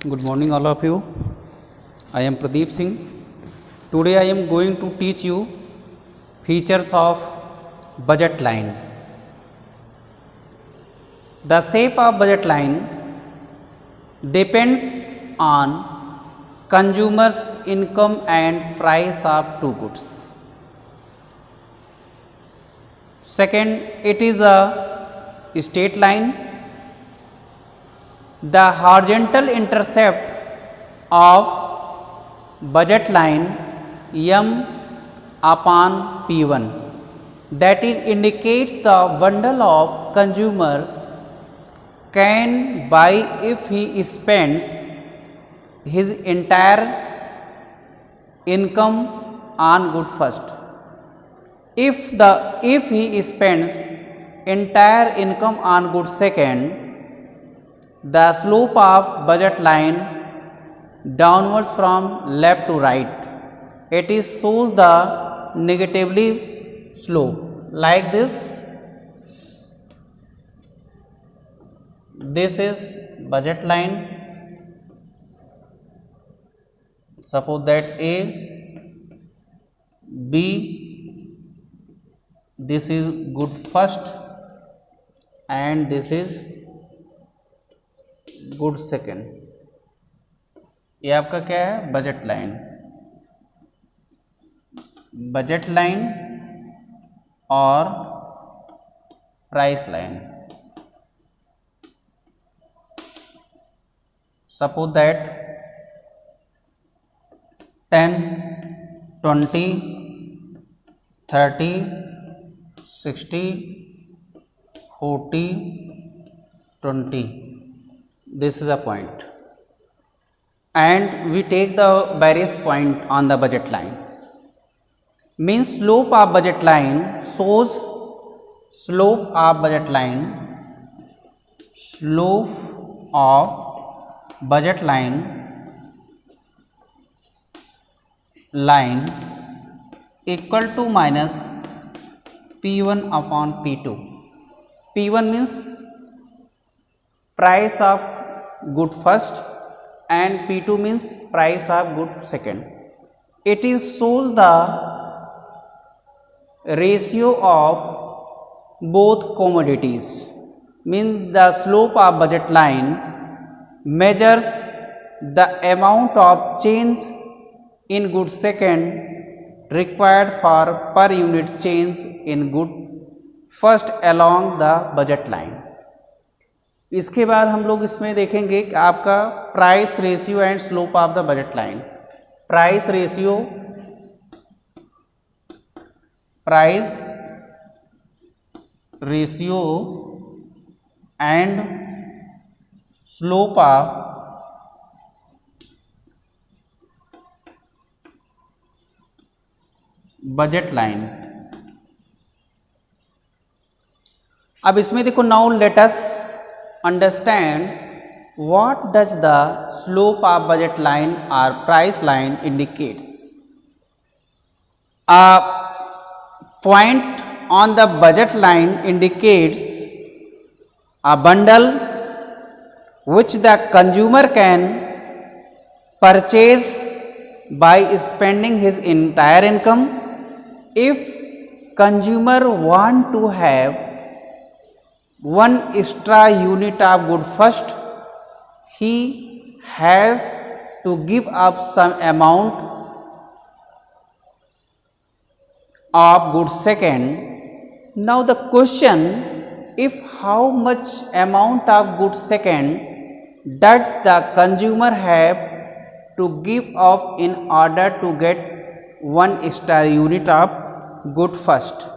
Good morning, all of you. I am Pradeep Singh. Today I am going to teach you features of budget line. The shape of budget line depends on consumer's income and price of two goods. Second, it is a straight line. The horizontal intercept of budget line m upon p1, that it indicates the bundle of consumers can buy if he spends his entire income on good first. If he spends entire income on good second, the slope of budget line downwards from left to right, it is shows the negatively slope like this. This is budget line. Suppose that A, B, this is good first and this is good second. ये आपका क्या है? Budget line. Budget line और price line. Suppose that 10, 20, 30, 60, 40, 20. This is a point, and we take the various point on the budget line. Means slope of budget line shows slope of budget line equal to minus p1 upon p2. p1 means price of good first and p2 means price of good second. It is shows the ratio of both commodities. Means the slope of budget line measures the amount of change in good second required for per unit change in good first along the budget line. इसके बाद हम लोग इसमें देखेंगे कि आपका price ratio and slope of the budget line. Price ratio and slope of budget line. अब इसमें देखो, now let us understand what does the slope of budget line or price line indicates. A point on the budget line indicates a bundle which the consumer can purchase by spending his entire income. If consumer want to have one extra unit of good first, he has to give up some amount of good second. Now the question, if how much amount of good second that the consumer have to give up in order to get one extra unit of good first.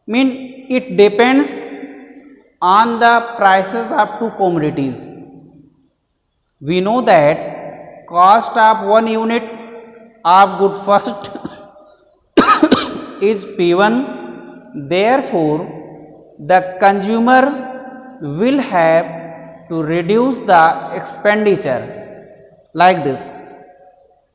Mean it depends on the prices of two commodities. We know that cost of one unit of good first is P1. Therefore, the consumer will have to reduce the expenditure like this,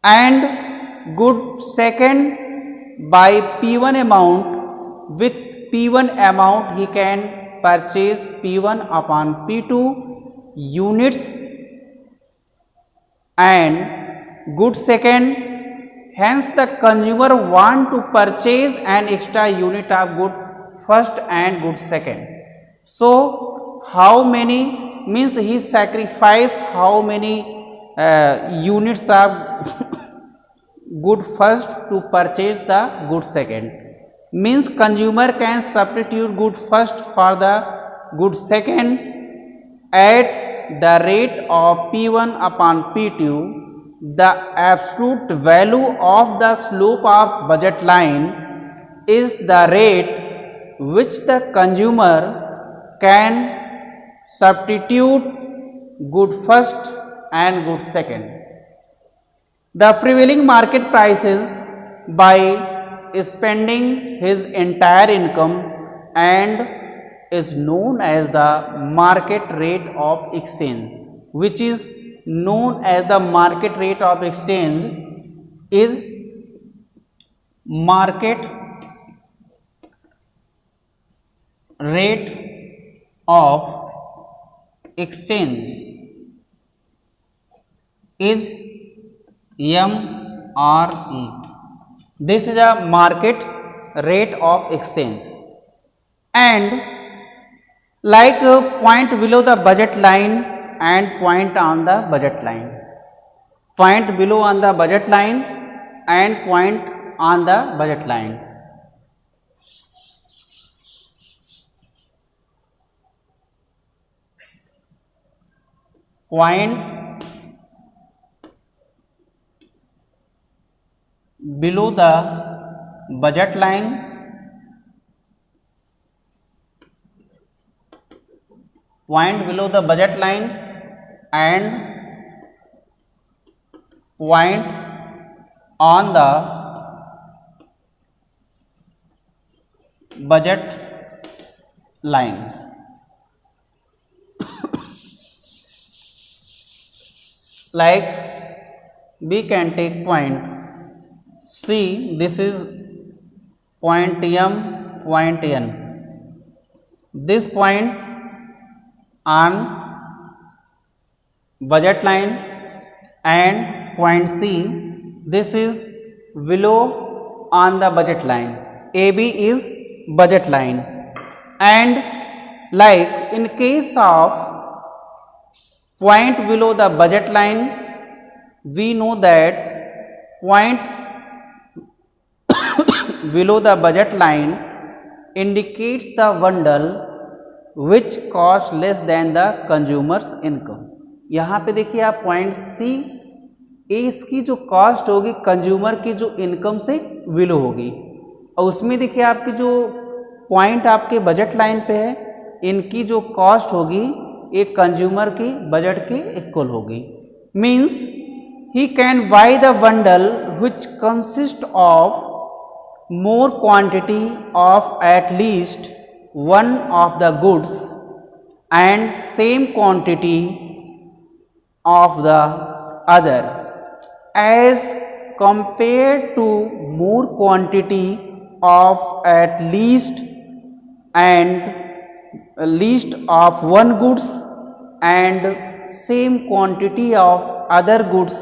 and good second by P1 amount. With P1 amount he can purchase P1 upon P2 units and good second. Hence the consumer want to purchase an extra unit of good first and good second. So how many means he sacrifice how many units of good first to purchase the good second. Means consumer can substitute good first for the good second at the rate of P1 upon P2. The absolute value of the slope of budget line is the rate which the consumer can substitute good first and good second. The prevailing market prices by spending his entire income and is known as the market rate of exchange, which is known as the market rate of exchange is market rate of exchange is MRE. This is a market rate of exchange, and like a point below the budget line and point on the budget line, point below on the budget line and point on the budget line. Point below the budget line and point on the budget line. Like we can take point C, this is point M, point N. This point on budget line and point C, this is below on the budget line. AB is budget line, and like in case of point below the budget line, we know that point below the budget line indicates the bundle which cost less than the consumer's income. यहाँ पे देखिए आप point सी, इसकी जो cost होगी consumer की जो income से बिलो होगी, और उसमें देखिए आपकी जो पॉइंट आपके बजट लाइन पे है, इनकी जो कॉस्ट होगी एक कंज्यूमर की बजट के इक्वल होगी. Means he can by the bundle which consist of more quantity of at least one of the goods and same quantity of the other as compared to more quantity of at least of one goods and same quantity of other goods.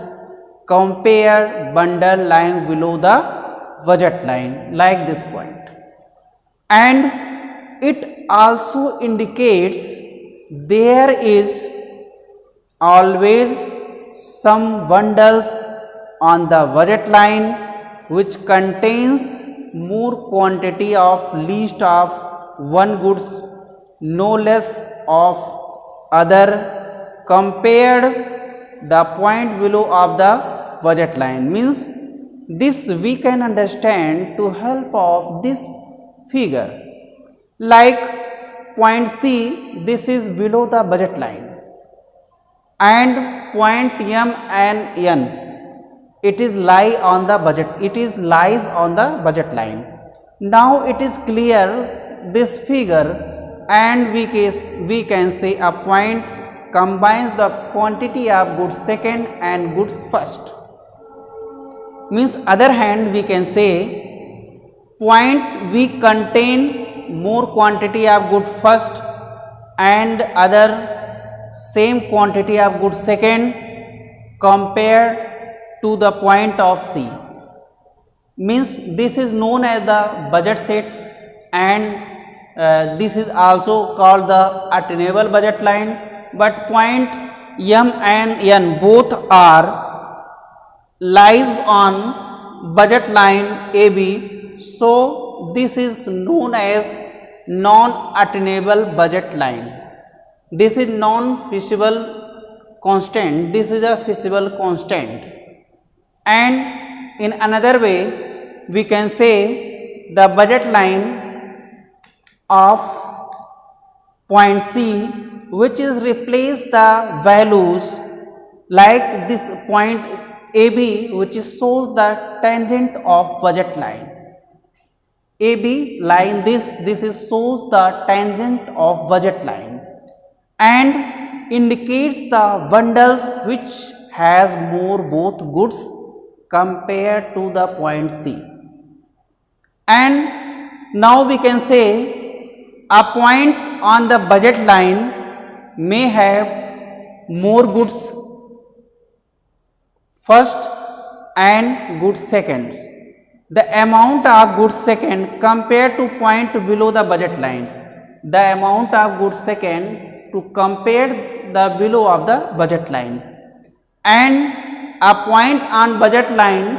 Compare bundle lying below the budget line, like this point. And it also indicates there is always some bundles on the budget line which contains more quantity of least of one goods, no less of other, compared the point below of the budget line. Means this we can understand to help of this figure. Like point C, this is below the budget line, and point M and N, it is lies on the budget line. Now it is clear this figure, and we can say a point combines the quantity of goods second and goods first. Means other hand we can say point we contain more quantity of good first and other same quantity of good second, compared to the point of C. Means this is known as the budget set, and this is also called the attainable budget line. But point M and N both are lies on budget line AB, so this is known as non-attainable budget line. This is non-feasible constant, this is a feasible constant. And in another way we can say the budget line of point C, which is replace the values like this point AB, which is shows the tangent of budget line. AB line, this is shows the tangent of budget line and indicates the bundles which has more both goods compared to the point C. And now we can say a point on the budget line may have more goods first and goods second. The amount of goods second compared to point below the budget line, the amount of goods second to compare the below of the budget line, and a point on budget line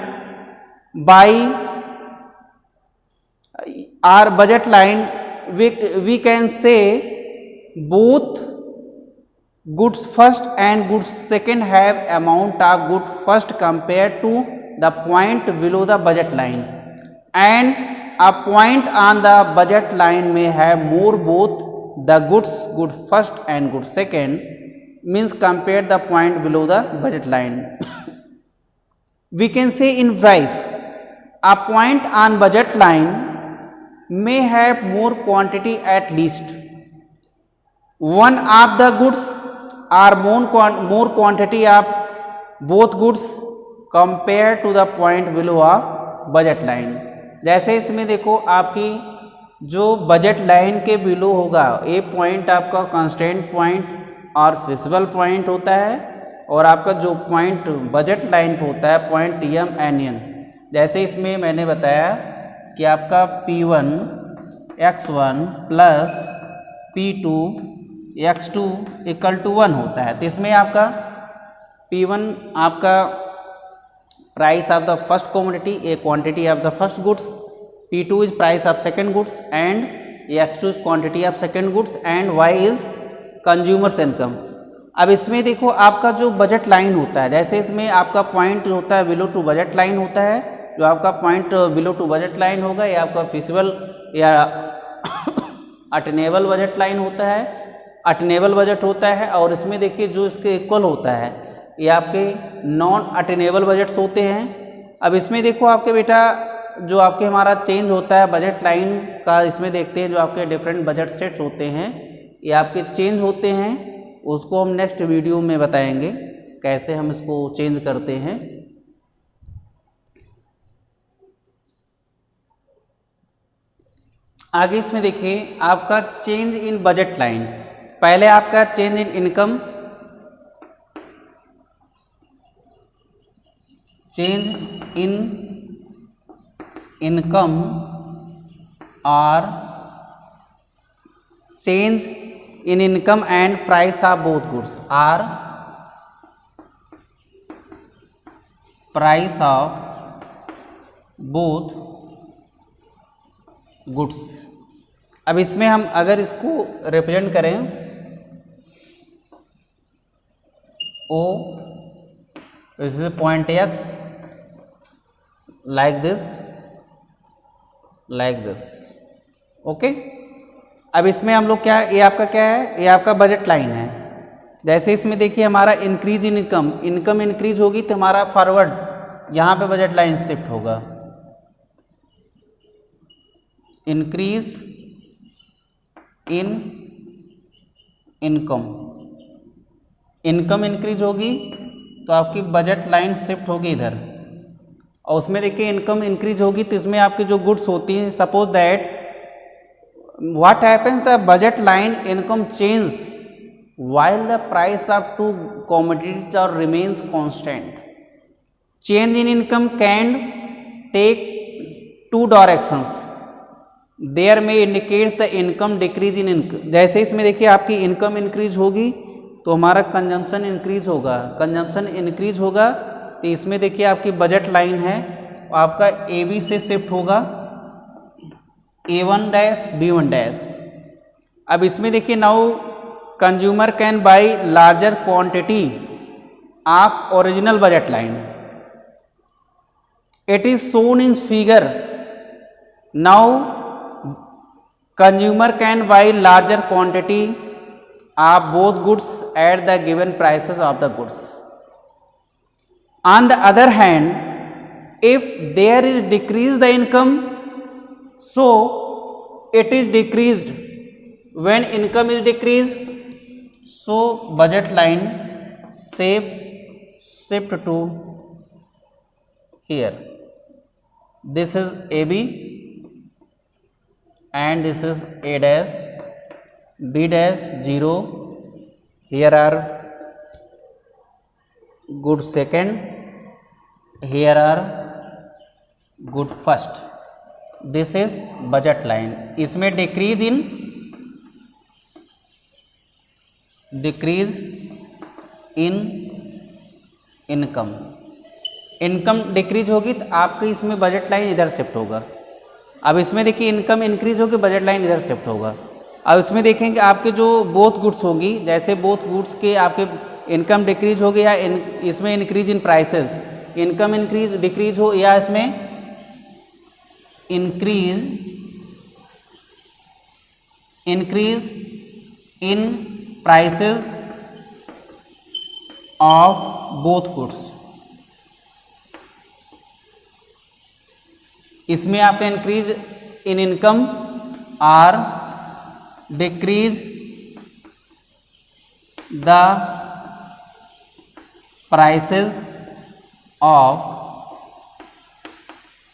by our budget line we can say both goods first and goods second have amount of goods first compared to the point below the budget line, and a point on the budget line may have more both the goods first and goods second, means compare the point below the budget line. We can say in brief, a point on budget line may have more quantity, at least one of the goods or more quantity of both goods compared to the point below of budget line. जैसे इसमें देखो आपकी जो budget line के below होगा, ए point आपका constant point और feasible point होता है, और आपका जो पॉइंट बजट लाइन पे होता है पॉइंट एम एन एन. जैसे इसमें मैंने बताया कि आपका P1 x1 plus P2 x2 equal to 1 होता है. तो इसमें आपका P1 आपका price of the first commodity, A quantity of the first goods, P2 is price of second goods, and x2 is quantity of second goods, and y is consumers income. अब इसमें देखो आपका जो बजट लाइन होता है, जैसे इसमें आपका पॉइंट होता है बिलो टू बजट लाइन होता है, जो आपका point below to budget line होगा या आपका फिजिबल या अटेनेबल बजट लाइन होता है, अटेनेबल बजट होता है. और इसमें देखिए जो इसके इक्वल होता है ये आपके नॉन अटेनेबल बजट्स होते हैं. अब इसमें देखो आपके बेटा जो आपके हमारा चेंज होता है बजट लाइन का, इसमें देखते हैं जो आपके डिफरेंट बजट सेट्स होते हैं ये आपके चेंज होते हैं. उसको हम नेक्स्ट वीडियो में बताएंगे कैसे हम इसको चेंज करते हैं. आगे इसमें देखिए आपका चेंज इन बजट लाइन. पहले आपका change in income, change in income और change in income and price of both goods or price of both goods. अब इसमें हम अगर इसको रिप्रेजेंट करें O, this is point X like this, okay. अब इसमें हम लोग क्या, ये आपका क्या है, ये आपका बजट लाइन है. जैसे इसमें देखिए हमारा इंक्रीज इन इनकम इंक्रीज होगी तो हमारा फॉरवर्ड यहाँ पे बजट लाइन शिफ्ट होगा. Increase in income, income increase होगी तो आपकी बजट लाइन शिफ्ट होगी इधर. और उसमें देखिए इनकम इंक्रीज होगी तो इसमें आपकी जो गुड्स होती हैं, suppose that what happens the budget line income change while the price of two commodities or remains constant. Change in income can take two directions. There may indicates the income decrease in income. जैसे इसमें देखिए आपकी income increase होगी तो हमारा consumption increase होगा, consumption increase होगा तो इसमें देखिए आपकी बजट लाइन है, आपका ए बी से शिफ्ट होगा A1 डैश B1 डैश। अब इसमें देखिए now consumer can buy larger quantity of original budget line. It is shown in figure. Now consumer can buy larger quantity of both goods at the given prices of the goods. On the other hand, if there is decrease the income, so it is decreased. When income is decreased, so budget line shift to here. This is AB and this is A dash, B dash 0. Here are good second, here are good first. This is budget line. इसमें decrease in income, income decrease होगी तो आपकी इसमें budget line इधर shift होगा। अब इसमें देखिए इनकम इंक्रीज होगी, बजट लाइन इधर शिफ्ट होगा। अब इसमें देखेंगे आपके जो बोथ गुड्स होगी, जैसे बोथ गुड्स के आपके इनकम डिक्रीज होगी या इसमें increase in prices, income increase decrease हो या इसमें increase in prices of both goods। इसमें आपका इंक्रीज इन इनकम और decrease the prices of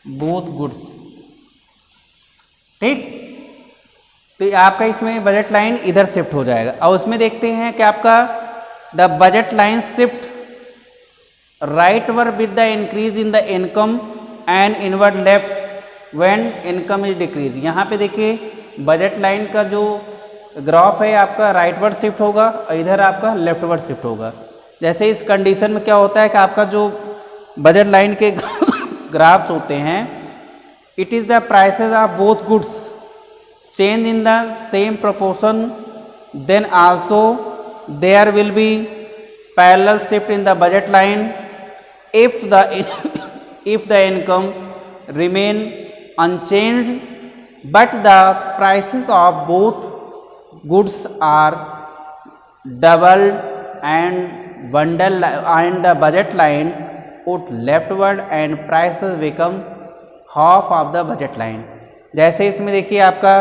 both goods. ठीक, तो आपका इसमें बजट लाइन इधर शिफ्ट हो जाएगा। और उसमें देखते हैं कि आपका the budget line shift rightward with the increase in the income and inward left when income is decrease. यहाँ पे देखिए बजट लाइन का जो ग्राफ है आपका राइटवर्ड शिफ्ट होगा और इधर आपका लेफ्टवर्ड शिफ्ट होगा। जैसे इस कंडीशन में क्या होता है कि आपका जो बजट लाइन के ग्राफ्स होते हैं, it is the prices of both goods change in the same proportion, then also there will be parallel shift in the budget line if the income remain unchanged but the prices of both goods are doubled and bundle and the budget line put leftward and prices become half of the budget line. जैसे इसमें देखिए आपका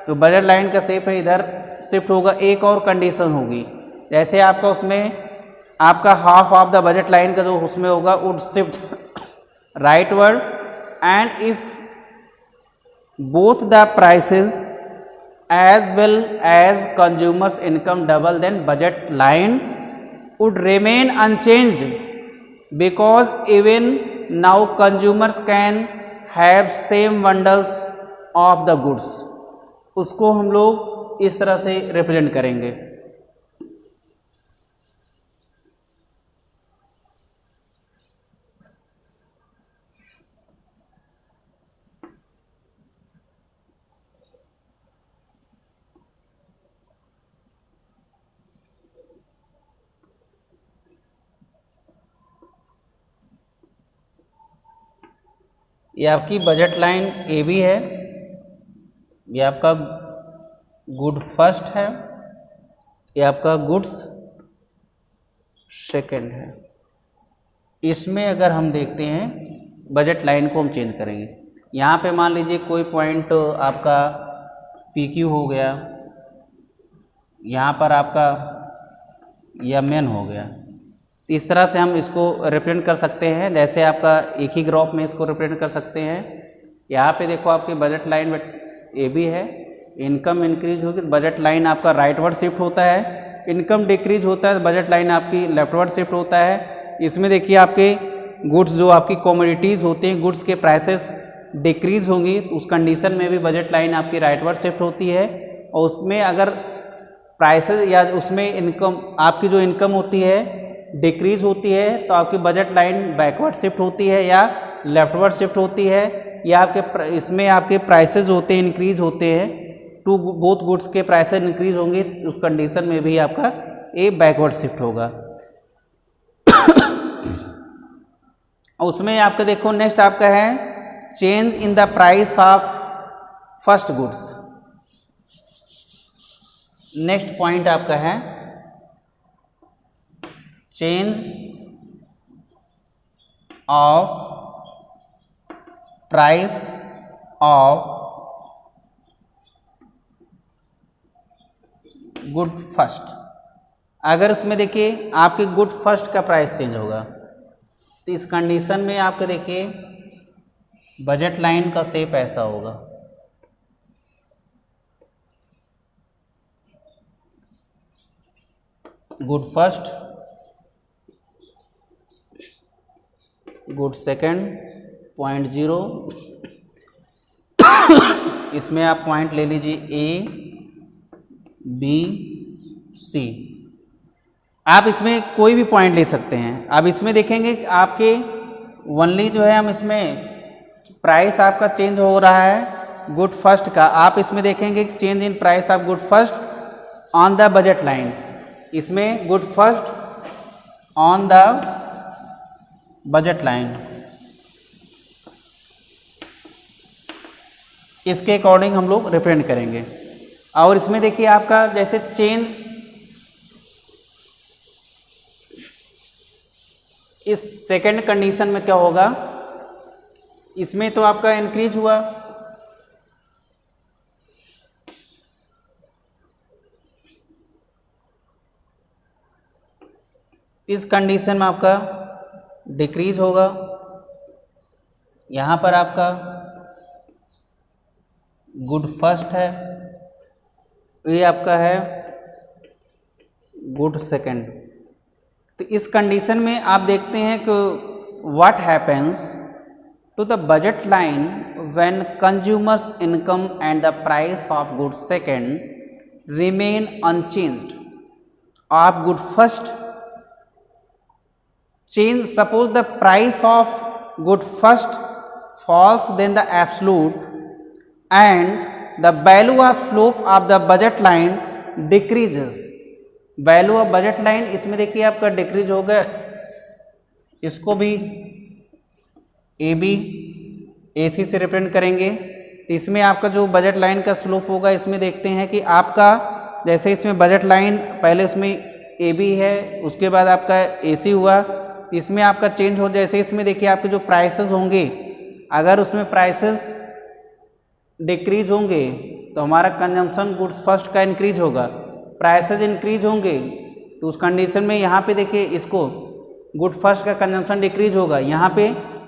जो budget line का shape है इधर shift होगा, एक और कंडीशन होगी, जैसे आपका उसमें आपका half of the budget line का जो उसमें होगा would shift rightward and if both the prices as well as consumers income double then budget line would remain unchanged because even now consumers can have same bundles of the goods. उसको हम लोग इस तरह से represent करेंगे। ये आपकी budget line A B है, ये आपका गुड फर्स्ट है, ये आपका गुड्स सेकंड है। इसमें अगर हम देखते हैं बजट लाइन को हम चेंज करेंगे। यहाँ पे मान लीजिए कोई पॉइंट आपका पी क्यू हो गया, यहाँ पर आपका एम एन हो गया। इस तरह से हम इसको रिप्रेजेंट कर सकते हैं, जैसे आपका एक ही ग्राफ में इसको रिप्रेजेंट कर सकते हैं। यहाँ पे देखो आपकी बजट लाइन ए बी है, इनकम इंक्रीज होगी, बजट लाइन आपका राइटवर्ड शिफ्ट होता है इनकम डिक्रीज होता है, बजट लाइन आपकी लेफ्टवर्ड शिफ्ट होता है। इसमें देखिए आपके गुड्स जो आपकी कमोडिटीज़ होते हैं, गुड्स के प्राइसेस डिक्रीज होंगी, उस कंडीशन में भी बजट लाइन आपकी राइटवर्ड शिफ्ट होती है। और उसमें अगर प्राइसेस या उसमें इनकम आपकी जो इनकम होती है डिक्रीज होती है तो आपकी बजट लाइन बैकवर्ड शिफ्ट होती है या लेफ्टवर्ड शिफ्ट होती है, या आपके इसमें आपके प्राइसेस होते हैं इंक्रीज होते हैं, टू बोथ गुड्स के प्राइसेस इंक्रीज होंगे, उस कंडीशन में भी आपका ए बैकवर्ड शिफ्ट होगा। उसमें आपका देखो नेक्स्ट आपका है change in the price of first goods. Next point आपका है change of price of good first. अगर उसमें देखिए आपके गुड फर्स्ट का प्राइस चेंज होगा तो इस कंडीशन में आपके देखिए बजट लाइन का शेप ऐसा होगा। गुड फर्स्ट, गुड सेकंड, 0.0, इसमें आप पॉइंट ले लीजिए ए बी सी, आप इसमें कोई भी पॉइंट ले सकते हैं। अब इसमें देखेंगे कि आपके ओनली जो है हम इसमें प्राइस आपका चेंज हो रहा है गुड फर्स्ट का, आप इसमें देखेंगे कि change in price of good first on the budget line, इसमें good first on the budget line, इसके अकॉर्डिंग हम लोग रिप्रेजेंट करेंगे। और इसमें देखिए आपका जैसे चेंज इस सेकंड कंडीशन में क्या होगा, इसमें तो आपका इंक्रीज हुआ, इस कंडीशन में आपका डिक्रीज होगा, यहाँ पर आपका गुड फर्स्ट है, ये आपका है गुड सेकंड। तो इस कंडीशन में आप देखते हैं कि what happens to the budget line when consumers income and the price of good second remain unchanged of good first change, suppose the price of good first falls then the absolute and the value of slope of the budget line decreases। Value of budget line इसमें देखिए आपका decrease हो गया, इसको भी A B ए सी से represent करेंगे। तो इसमें आपका जो बजट लाइन का स्लोप होगा, इसमें देखते हैं कि आपका जैसे इसमें बजट लाइन पहले उसमें ए बी है, उसके बाद आपका ए सी हुआ, तो इसमें आपका चेंज हो, जैसे इसमें देखिए आपके जो प्राइसेस होंगे, अगर उसमें प्राइसेस डिक्रीज होंगे तो हमारा कंजम्पशन गुड्स फर्स्ट का इंक्रीज होगा, प्राइसेस इंक्रीज होंगे तो उस कंडीशन में यहाँ पे देखिए इसको गुड फर्स्ट का कंजम्पशन डिक्रीज होगा, यहाँ पे